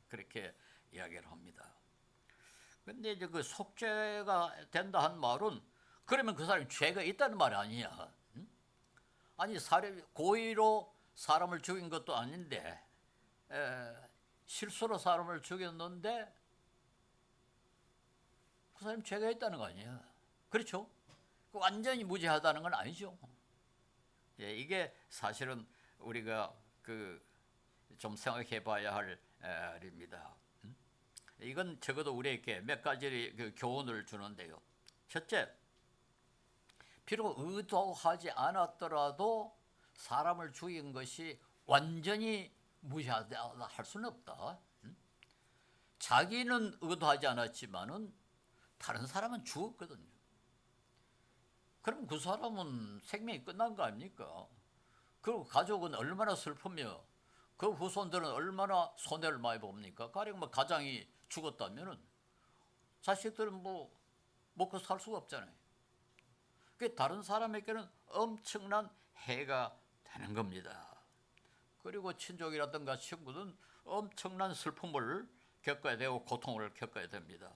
그렇게 이야기를 합니다. 그런데 이제 그 속죄가 된다 한 말은 그러면 그 사람이 죄가 있다는 말이 아니야. 아니 고의로 사람을 죽인 것도 아닌데 실수로 사람을 죽였는데 그 사람이 죄가 있다는 거 아니야. 그렇죠? 완전히 무죄하다는 건 아니죠. 예, 이게 사실은 우리가 그 좀 생각해 봐야 할 일입니다. 이건 적어도 우리에게 몇 가지 그 교훈을 주는데요. 첫째, 비록 의도하지 않았더라도 사람을 죽인 것이 완전히 무시하다 할 수는 없다. 자기는 의도하지 않았지만은 다른 사람은 죽었거든요. 그럼 그 사람은 생명이 끝난 거 아닙니까? 그리고 가족은 얼마나 슬프며 그 후손들은 얼마나 손해를 많이 봅니까? 가령 뭐 가장이 죽었다면은 자식들은 뭐 먹고 살 수가 없잖아요. 그 다른 사람에게는 엄청난 해가 되는 겁니다. 그리고 친족이라든가 친구는 엄청난 슬픔을 겪어야 되고 고통을 겪어야 됩니다.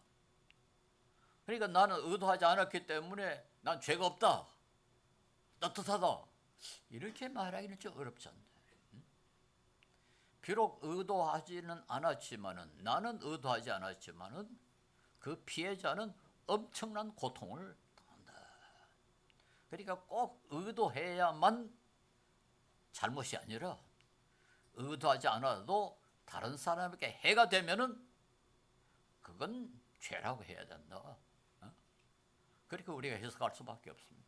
그러니까 나는 의도하지 않았기 때문에 난 죄가 없다, 떳떳하다 이렇게 말하기는 좀 어렵지 않나요? 비록 의도하지는 않았지만은 나는 의도하지 않았지만은 그 피해자는 엄청난 고통을 당한다. 그러니까 꼭 의도해야만 잘못이 아니라 의도하지 않아도 다른 사람에게 해가 되면은 그건 죄라고 해야 된다. 그렇게 우리가 해석할 수밖에 없습니다.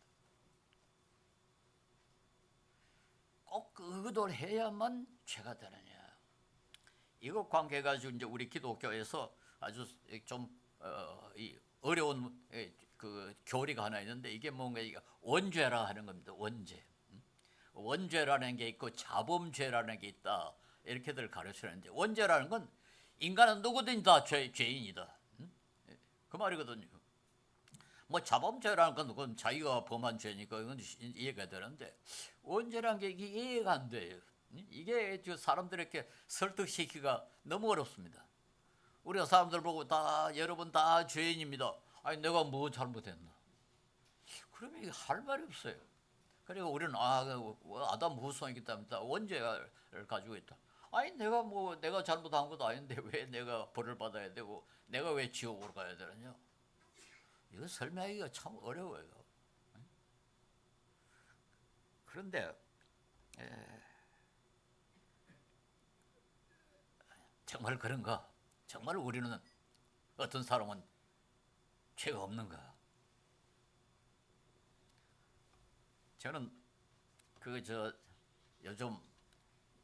꼭 의도를 해야만 죄가 되느냐? 이거 관계 가지고 이제 우리 기독교에서 아주 좀 어려운 그 교리가 하나 있는데 이게 뭔가 원죄라 하는 겁니다. 원죄. 원죄라는 게 있고 자범죄라는 게 있다. 이렇게들 가르치는데 원죄라는 건 인간은 누구든지 다 죄인이다. 그 말이거든요. 뭐 자범죄라는 건 그건 자기가 범한 죄니까 이건 이해가 되는데 원죄라는 게 이게 이해가 안 돼요. 이게 사람들에게 설득시키기가 너무 어렵습니다. 우리가 사람들 보고 다 여러분 다 죄인입니다. 아니 내가 뭐 잘못했나? 그러면 이게 할 말이 없어요. 그리고 우리는 아담 후손이기 때문에 원죄를 가지고 있다. 아니 내가 잘못한 것도 아닌데 왜 내가 벌을 받아야 되고 내가 왜 지옥으로 가야 되느냐? 이거 설명하기가 참 어려워요. 그런데 정말 그런가? 정말 우리는 어떤 사람은 죄가 없는가? 저는 요즘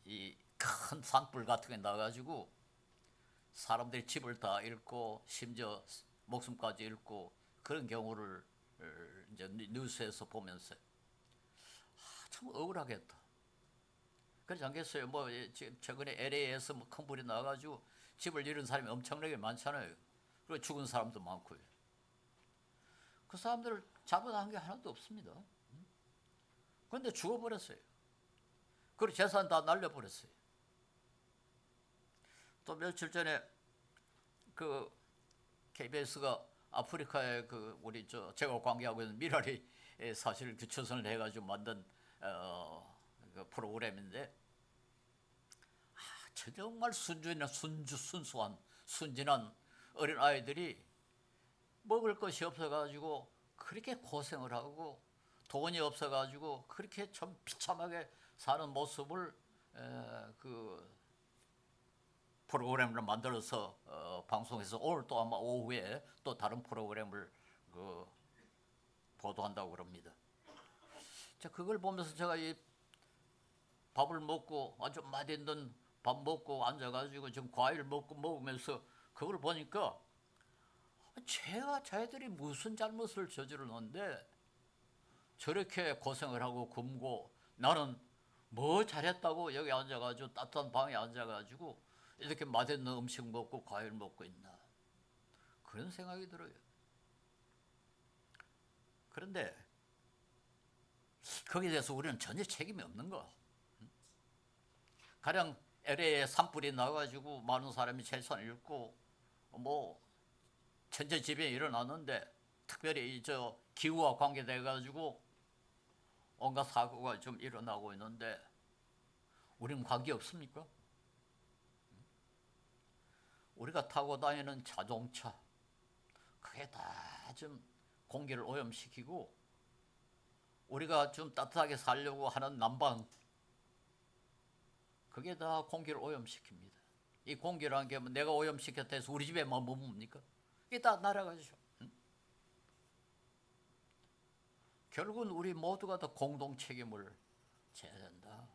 이 큰 산불 같은 게 나가지고 사람들이 집을 다 잃고 심지어 목숨까지 잃고 그런 경우를 이제 뉴스에서 보면서 참 억울하겠다. 그렇지 않겠어요? 뭐 최근에 LA에서 뭐 큰 불이 나가지고 집을 잃은 사람이 엄청나게 많잖아요. 그리고 죽은 사람도 많고요. 그 사람들을 잡아낸 게 하나도 없습니다. 그런데 죽어버렸어요. 그리고 재산 다 날려버렸어요. 또 며칠 전에 그 KBS가 아프리카에 그 우리 제가 관계하고 있는 미라리 사실 규초선을 해가지고 만든 그 프로그램인데 정말 순수한 순진한 어린 아이들이 먹을 것이 없어가지고 그렇게 고생을 하고 돈이 없어가지고 그렇게 참 비참하게 사는 모습을 그 프로그램을 만들어서 방송에서 오늘 또 아마 오후에 또 다른 프로그램을 보도한다고 그럽니다. 자, 그걸 보면서 제가 이 밥을 먹고 아주 맛있는 밥 먹고 앉아가지고 지금 과일 먹으면서 그걸 보니까 자기들이 무슨 잘못을 저지르는데 저렇게 고생을 하고 굶고 나는 뭐 잘했다고 여기 앉아가지고 따뜻한 방에 앉아가지고 이렇게 맛있는 음식 먹고 과일 먹고 있나 그런 생각이 들어요. 그런데 거기에 대해서 우리는 전혀 책임이 없는 거. 가령 LA에 산불이 나가지고 많은 사람이 재산을 잃고 뭐 천재지변이 일어났는데 특별히 기후와 관계돼 가지고 온갖 사고가 좀 일어나고 있는데 우리는 관계 없습니까? 우리가 타고 다니는 자동차 그게 다 좀 공기를 오염시키고 우리가 좀 따뜻하게 살려고 하는 난방 그게 다 공기를 오염시킵니다. 이 공기라는 게 내가 오염시켰다 해서 우리 집에만 머뭅니까? 이게 다 날아가죠. 결국은 우리 모두가 다 공동 책임을 져야 된다.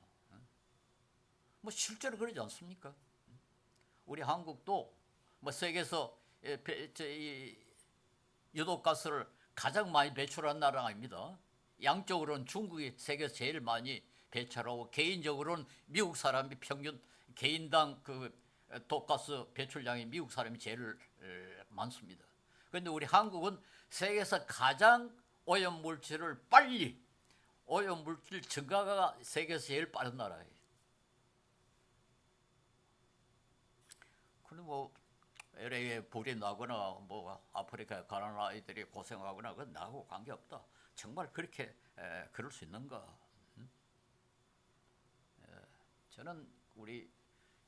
뭐 실제로 그러지 않습니까? 우리 한국도 뭐 세계에서 이 유독가스를 가장 많이 배출한 나라가 아닙니다. 양적으로는 중국이 세계에서 제일 많이 배출하고 개인적으로는 미국 사람이 평균 개인당 그 독가스 배출량이 미국 사람이 제일 많습니다. 그런데 우리 한국은 세계에서 가장 오염물질을 빨리 오염물질 증가가 세계에서 제일 빠른 나라예요. 근데 뭐 LA에 불이 나거나 뭐 아프리카에 가는 아이들이 고생하거나 그건 나하고 관계없다. 정말 그렇게 그럴 수 있는가? 저는 우리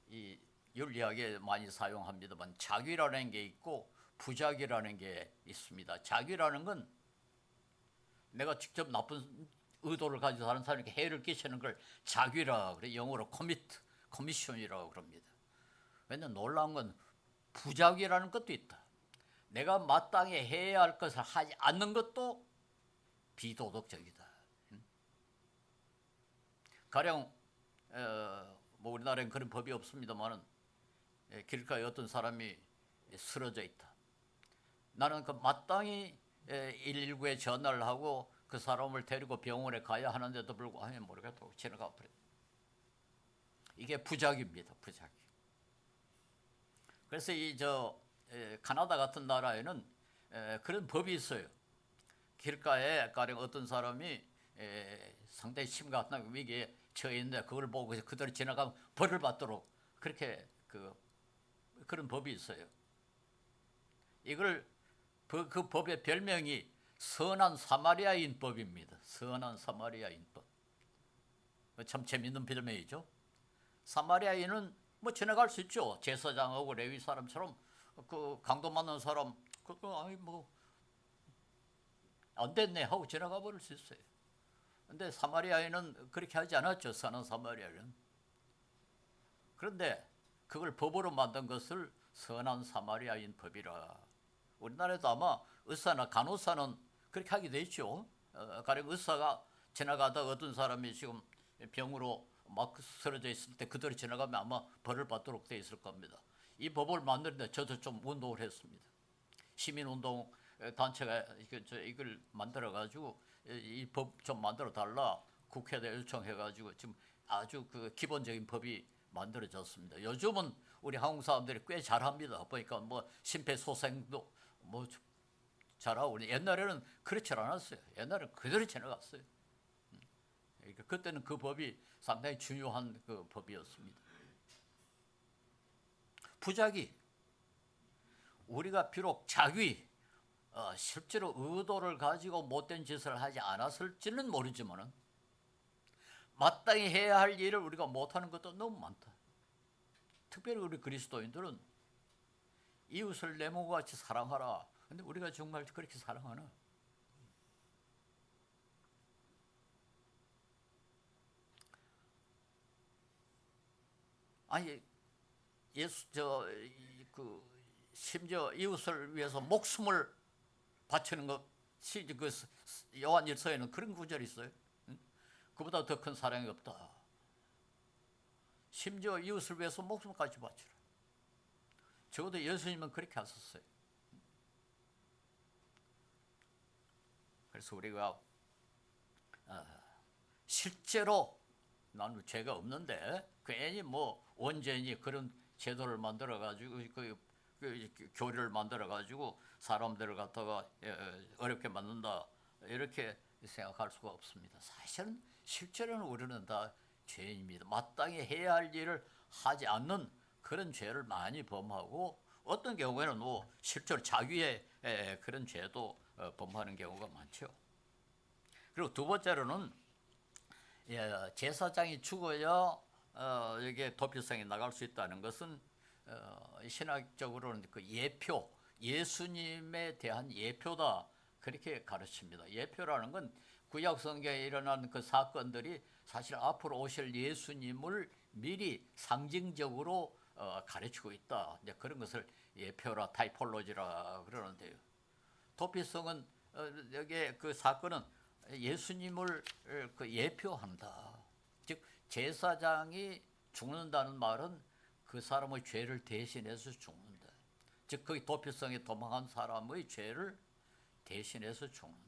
이 윤리학에 많이 사용합니다만 자귀라는 게 있고 부자귀라는 게 있습니다. 자귀라는 건 내가 직접 나쁜 의도를 가지고 다른 사람에게 해를 끼치는 걸 자귀라 그래. 영어로 커미션이라고 그럽니다. 근데 놀라운 건 부자귀라는 것도 있다. 내가 마땅히 해야 할 것을 하지 않는 것도 비도덕적이다. 가령 뭐 우리나라엔 그런 법이 없습니다만은 길가에 어떤 사람이 쓰러져 있다. 나는 그 마땅히 119에 전화를 하고 그 사람을 데리고 병원에 가야 하는데도 불구하고 모르겠다고 지나가 버려. 이게 부작입니다. 부작. 그래서 카나다 같은 나라에는 그런 법이 있어요. 길가에 가령 어떤 사람이 상당히 심각한 위기에 처해 있는데 그걸 보고 그대로 지나가면 벌을 받도록 그렇게 그런 법이 있어요. 이걸 그 법의 별명이 선한 사마리아인 법입니다. 선한 사마리아인 법. 참 재밌는 별명이죠. 사마리아인은 뭐 지나갈 수 있죠. 제사장하고 레위 사람처럼 그 강도 맞는 사람 아니 뭐 안 됐네 하고 지나가 버릴 수 있어요. 근데 사마리아인은 그렇게 하지 않았죠. 선한 사마리아인은. 그런데 그걸 법으로 만든 것을 선한 사마리아인 법이라. 우리나라에도 아마 의사나 간호사는 그렇게 하게 돼 있죠. 가령 의사가 지나가다 어떤 사람이 지금 병으로 막 쓰러져 있을 때 그대로 지나가면 아마 벌을 받도록 돼 있을 겁니다. 이 법을 만드는데 저도 좀 운동을 했습니다. 시민운동 단체가 이걸 만들어 가지고 이 법 좀 만들어 달라 국회에 요청해 가지고 지금 아주 그 기본적인 법이 만들어졌습니다. 요즘은 우리 한국 사람들이 꽤 잘합니다. 보니까 뭐 심폐소생도 뭐 잘하고 옛날에는 그렇지 않았어요. 옛날에는 그대로 지나갔어요. 그때는 그 법이 상당히 중요한 그 법이었습니다. 부작위. 우리가 비록 자귀, 실제로 의도를 가지고 못된 짓을 하지 않았을지는 모르지만은 마땅히 해야 할 일을 우리가 못하는 것도 너무 많다. 특별히 우리 그리스도인들은 이웃을 내 몸과 같이 사랑하라. 근데 우리가 정말 그렇게 사랑하나? 아니 심지어 이웃을 위해서 목숨을 바치는 것이 그 요한일서에는 그런 구절이 있어요. 그보다 더 큰 사랑이 없다. 심지어 이웃을 위해서 목숨까지 바치라. 적어도 예수님은 그렇게 하셨어요. 그래서 우리가 실제로 나는 죄가 없는데 괜히 뭐 원죄인이 그런 제도를 만들어 가지고 그 교리를 만들어 가지고 사람들을 갖다가 어렵게 만든다 이렇게 생각할 수가 없습니다. 사실은 실제로는 우리는 다 죄인입니다. 마땅히 해야 할 일을 하지 않는 그런 죄를 많이 범하고 어떤 경우에는 뭐 실제로 자기의 그런 죄도 범하는 경우가 많죠. 그리고 두 번째로는 제사장이 죽어야 이게 도피성이 나갈 수 있다는 것은 신학적으로는 그 예표, 예수님에 대한 예표다 그렇게 가르칩니다. 예표라는 건 구약 성경에 일어난 그 사건들이 사실 앞으로 오실 예수님을 미리 상징적으로 가르치고 있다. 이제 그런 것을 예표라 타이폴로지라 그러는데요. 도피성은 여기 그 사건은 예수님을 그 예표한다. 즉 제사장이 죽는다는 말은 그 사람의 죄를 대신해서 죽는다. 즉 그 도피성에 도망한 사람의 죄를 대신해서 죽는다.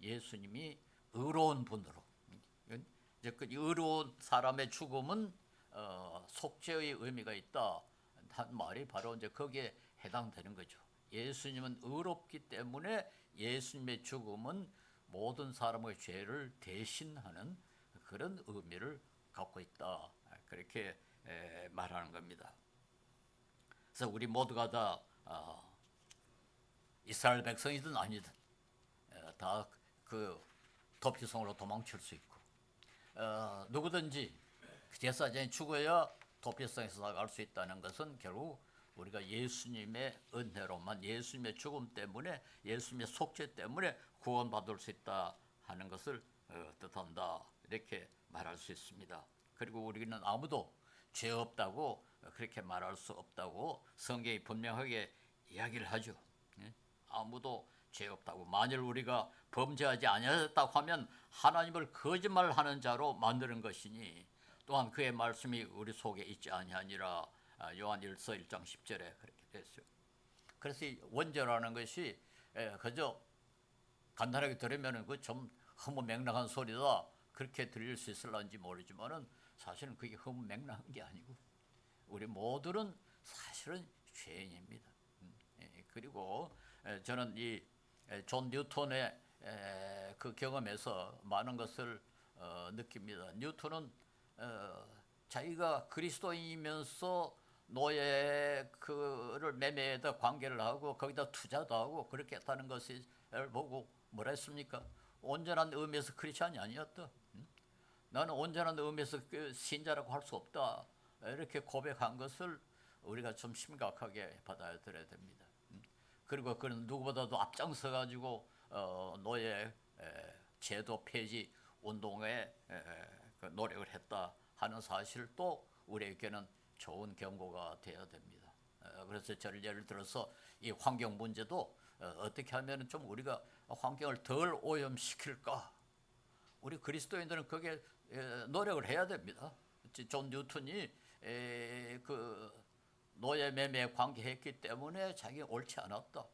예수님이 의로운 분으로, 즉 그 의로운 사람의 죽음은 속죄의 의미가 있다 한 말이 바로 이제 거기에 해당되는 거죠. 예수님은 의롭기 때문에 예수님의 죽음은 모든 사람의 죄를 대신하는 그런 의미를 갖고 있다. 그렇게 말하는 겁니다. 그래서 우리 모두가 다 이스라엘 백성이든 아니든 다 그 도피성으로 도망칠 수 있고 누구든지 제사장이 죽어야 도피성에서 나갈 수 있다는 것은 결국 우리가 예수님의 은혜로만 예수님의 죽음 때문에 예수님의 속죄 때문에 구원받을 수 있다 하는 것을 뜻한다 이렇게 말할 수 있습니다. 그리고 우리는 아무도 죄 없다고 그렇게 말할 수 없다고 성경이 분명하게 이야기를 하죠. 아무도 죄 없다고. 만일 우리가 범죄하지 아니하였다고 하면 하나님을 거짓말하는 자로 만드는 것이니 또한 그의 말씀이 우리 속에 있지 아니하니라. 요한 1서 1장 10절에 그렇게 됐어요. 그래서 이 원죄라는 것이 그저 간단하게 들으면 그 좀 허무맹랑한 소리다 그렇게 들릴 수 있을런지 모르지만은 사실은 그게 허무맹랑한 게 아니고 우리 모두는 사실은 죄인입니다. 그리고 저는 이 존 뉴턴의 그 경험에서 많은 것을 느낍니다. 뉴턴은 자기가 그리스도인이면서 노예를 매매에다 관계를 하고 거기다 투자도 하고 그렇게 했다는 것을 보고 뭐라 했습니까? 온전한 의미에서 크리스찬이 아니었다. 나는 온전한 의미에서 신자라고 할 수 없다. 이렇게 고백한 것을 우리가 좀 심각하게 받아들여야 됩니다. 그리고 그는 누구보다도 앞장서 가지고 노예 제도 폐지 운동에 노력을 했다 하는 사실도 우리에게는 좋은 경고가 되어야 됩니다. 그래서 저를 예를 들어서 이 환경 문제도 어떻게 하면 좀 우리가 환경을 덜 오염시킬까? 우리 그리스도인들은 거기에 노력을 해야 됩니다. 존 뉴턴이 그 노예 매매에 관계했기 때문에 자기가 옳지 않았다.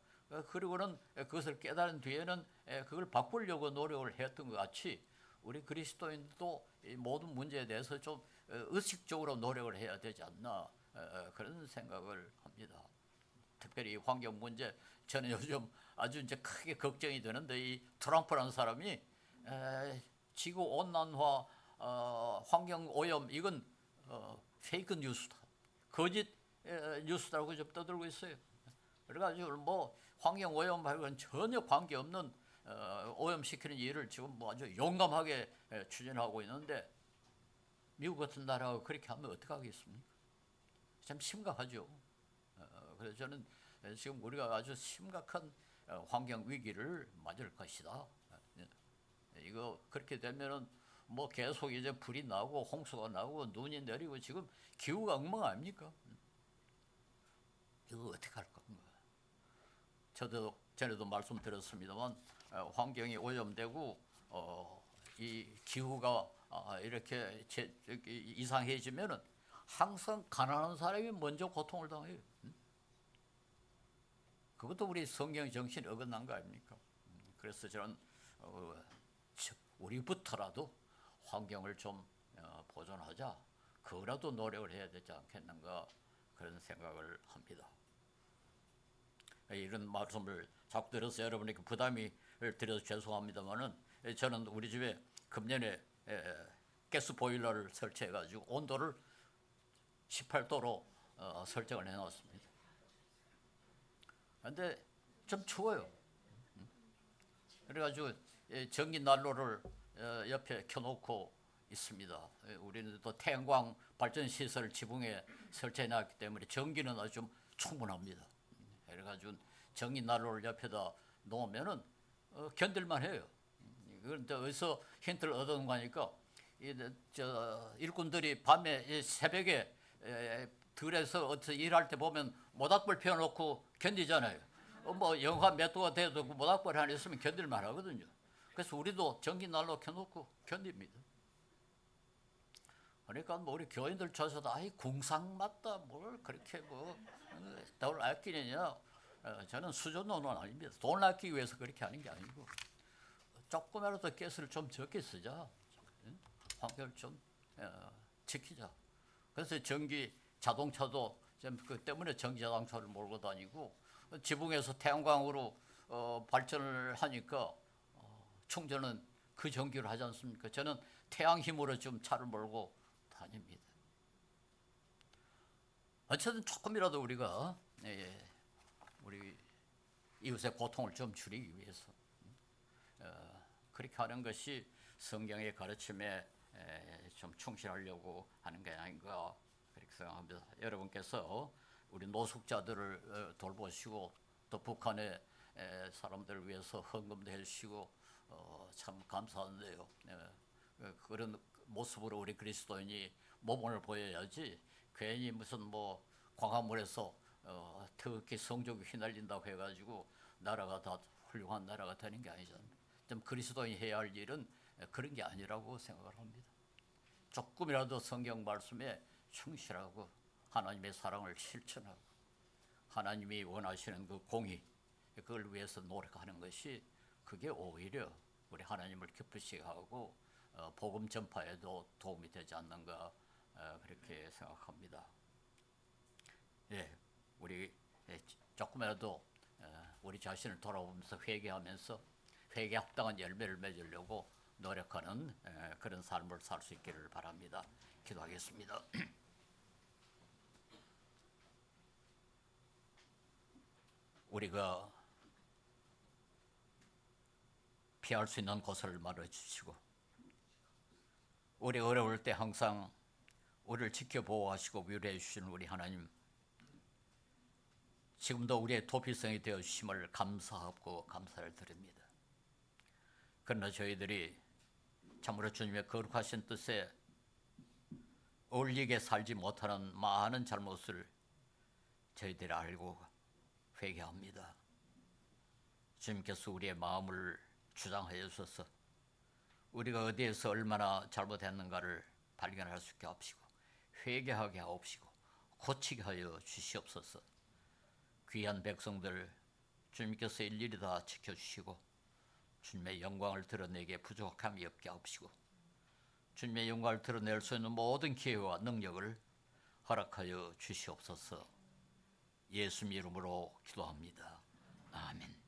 그리고는 그것을 깨달은 뒤에는 그걸 바꾸려고 노력을 했던 것 같이 우리 그리스도인도 이 모든 문제에 대해서 좀 의식적으로 노력을 해야 되지 않나 그런 생각을 합니다. 특별히 환경 문제 저는 요즘 아주 이제 크게 걱정이 되는데 이 트럼프라는 사람이 지구 온난화, 환경 오염 이건 페이크 뉴스다, 거짓 뉴스라고 좀 떠들고 있어요. 그래가지고 뭐 환경 오염 말고는 전혀 관계 없는 오염시키는 일을 지금 뭐 아주 용감하게 추진하고 있는데 미국 같은 나라가 그렇게 하면 어떻게 하겠습니까? 참 심각하죠. 그래서 저는 지금 우리가 아주 심각한 환경 위기를 맞을 것이다. 이거 그렇게 되면은 뭐 계속 이제 불이 나고 홍수가 나고 눈이 내리고 지금 기후가 엉망 아닙니까? 이거 어떻게 할 건가? 저도 전에도 말씀드렸습니다만 환경이 오염되고 이 기후가 이렇게 이상해지면은 항상 가난한 사람이 먼저 고통을 당해요. 그것도 우리 성경의 정신이 어긋난 거 아닙니까? 그래서 저는 우리부터라도 환경을 좀 보존하자. 그거라도 노력을 해야 되지 않겠는가 그런 생각을 합니다. 이런 말씀을 자꾸 들어서 여러분에게 부담을 드려서 죄송합니다만은 저는 우리 집에 금년에 가스 보일러를 설치해가지고 온도를 18도로 설정을 해놨습니다. 그런데 좀 추워요. 그래가지고 전기 난로를 옆에 켜놓고 있습니다. 우리는 또 태양광 발전 시설 지붕에 설치해놨기 때문에 전기는 아주 좀 충분합니다. 그래가지고 전기 난로를 옆에다 놓으면은 견딜만 해요. 그런데 어디서 힌트를 얻어온 거니까 일꾼들이 밤에 새벽에 들에서 어디서 일할 때 보면 모닥불 피워놓고 견디잖아요. 뭐 영하 몇 도가 돼도 그 모닥불 하나 있으면 견딜만 하거든요. 그래서 우리도 전기 난로 켜놓고 견딥니다. 그러니까 뭐 우리 교인들 조사도 아이 궁상 맞다 뭘 그렇게 뭐 돈을 아끼느냐. 저는 수준론은 아닙니다. 돈을 아끼기 위해서 그렇게 하는 게 아니고 조금이라도 가스를 좀 적게 쓰자. 환경을 좀 지키자. 그래서 전기 자동차도 그 때문에 전기 자동차를 몰고 다니고 지붕에서 태양광으로 발전을 하니까 충전은 그 전기로 하지 않습니까? 저는 태양 힘으로 좀 차를 몰고 다닙니다. 어쨌든 조금이라도 우리가 우리 이웃의 고통을 좀 줄이기 위해서 그렇게 하는 것이 성경의 가르침에 좀 충실하려고 하는 게 아닌가 그렇게 생각합니다. 여러분께서 우리 노숙자들을 돌보시고 또 북한의 사람들을 위해서 헌금도 해주시고 참 감사한데요. 그런 모습으로 우리 그리스도인이 모범을 보여야지 괜히 무슨 뭐 광화문에서 특히 성적이 휘날린다고 해가지고 나라가 다 훌륭한 나라가 되는 게 아니잖아요. 좀 그리스도인이 해야 할 일은 그런 게 아니라고 생각을 합니다. 조금이라도 성경 말씀에 충실하고 하나님의 사랑을 실천하고 하나님이 원하시는 그 공의 그걸 위해서 노력하는 것이 그게 오히려 우리 하나님을 기쁘시게 하고 복음 전파에도 도움이 되지 않는가 그렇게 생각합니다. 예, 우리 조금이라도 우리 자신을 돌아보면서 회개하면서 회개에 합당한 열매를 맺으려고 노력하는 그런 삶을 살 수 있기를 바랍니다. 기도하겠습니다. 우리가 피할 수 있는 곳을 말해주시고 우리 어려울 때 항상 우리를 지켜보호하시고 위로해 주시는 우리 하나님, 지금도 우리의 도피성이 되어 주심을 감사하고 감사를 드립니다. 그러나 저희들이 참으로 주님의 거룩하신 뜻에 어울리게 살지 못하는 많은 잘못을 저희들이 알고 회개합니다. 주님께서 우리의 마음을 주장하여 주셔서 우리가 어디에서 얼마나 잘못했는가를 발견할 수 있게 하옵시고 회개하게 하옵시고 고치게 하여 주시옵소서. 귀한 백성들 주님께서 일일이 다 지켜주시고 주님의 영광을 드러내게 부족함이 없게 하옵시고 주님의 영광을 드러낼 수 있는 모든 기회와 능력을 허락하여 주시옵소서. 예수님 이름으로 기도합니다. 아멘.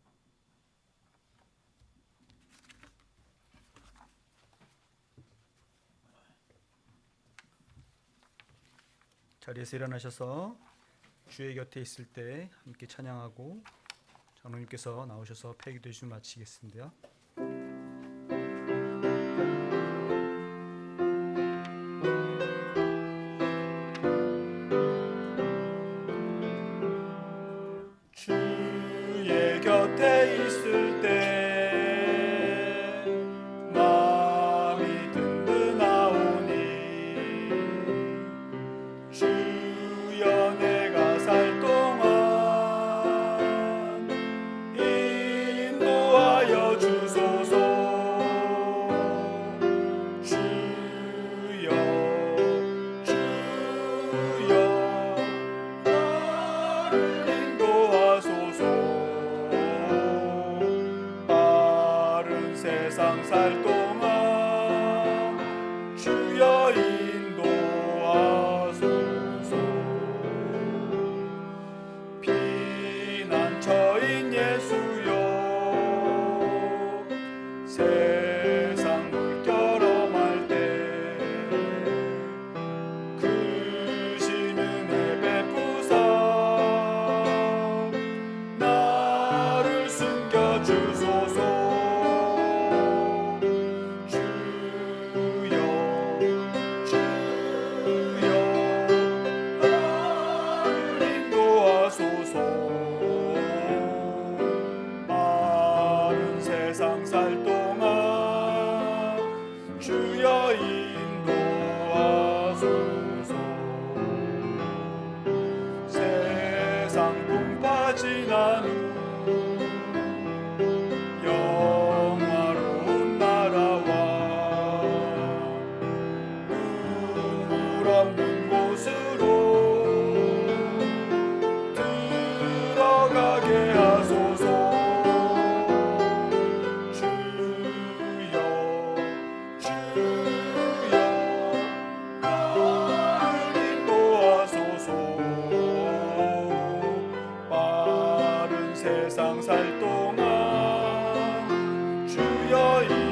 자리에서 일어나셔서 주의 곁에 있을 때 함께 찬양하고 장로님께서 나오셔서 폐기도 해주시면 마치겠습니다. 주의 곁에 있을 때 마음이 든든하오니 주여 내가 살 동안 인도하여 주소서. 주여 나를 인도하소서. 빠른 세상 살 동안 주여 인도하소서. 피난처인 예수여 세상 물결엄할 때 크신 은혜 베푸사 나를 숨겨주소서. 지난 후 영화로운 나라와 눈물 없는 곳으로 들어가게 하소서. 주여 주여 나를 인도하소서. 빠른 세상 살 동안 주여 인도하소서.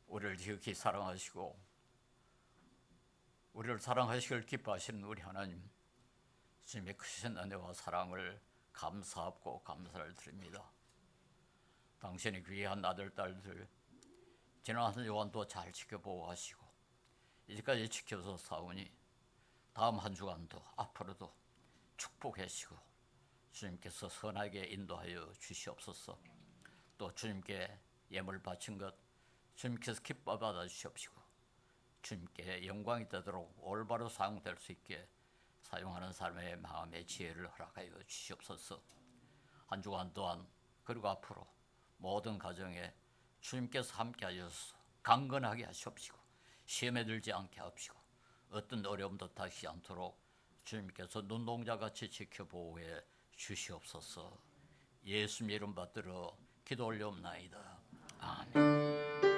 우리를 지극히 사랑하시고 우리를 사랑하시길 기뻐하시는 우리 하나님, 주님의 크신 은혜와 사랑을 감사하고 감사를 드립니다. 당신의 귀한 아들, 딸들 지난 한 주간도 잘 지켜보고 하시고 이제까지 지켜서 사오니 다음 한 주간도 앞으로도 축복하시고 주님께서 선하게 인도하여 주시옵소서. 또 주님께 예물 바친 것 주님께서 기뻐 받아 주시옵시고 주님께 영광이 되도록 올바로 사용될 수 있게 사용하는 삶의 마음의 지혜를 허락하여 주시옵소서. 한 주간 또한 그리고 앞으로 모든 가정에 주님께서 함께 하셔서 강건하게 하시옵시고 시험에 들지 않게 하옵시고 어떤 어려움도 닥치지 않도록 주님께서 눈동자같이 지켜보호해 주시옵소서. 예수님 이름 받들어 기도 올려옵나이다. 아멘.